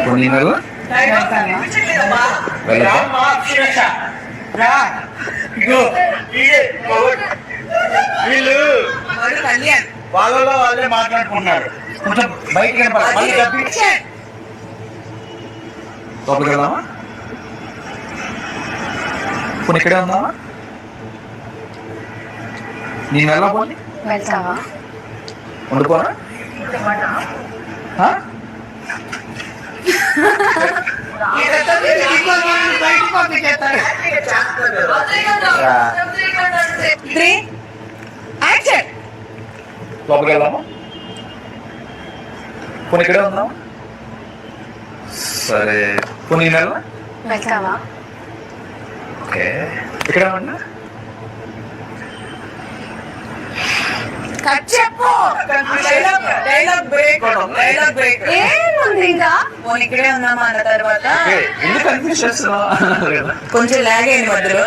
కొన్ని నెలలు వీళ్ళు వాళ్ళలో వాళ్ళే మాట్లాడుకున్నారు. కొంచెం బయటికి లోపలికి వెళ్దామా? కొన్ని ఇక్కడే ఉందామా? నేను వెళ్ళకపోతే వెళ్తావా? వండుకోరా? లోపలికి వెళ్దామా? కొన్ని ఇక్కడే ఉందామా? సరే, కొన్ని నెల వెళ్తావా? ఓకే, ఇక్కడే ఉన్నా. ఏముంది ఇంకా ఇక్కడే ఉందామా అన్న తర్వాత ఎందుకు కన్ఫ్యూజ్ చేస్తున్నావు? కొంచెం లాగ్ అయింది మధ్యలో.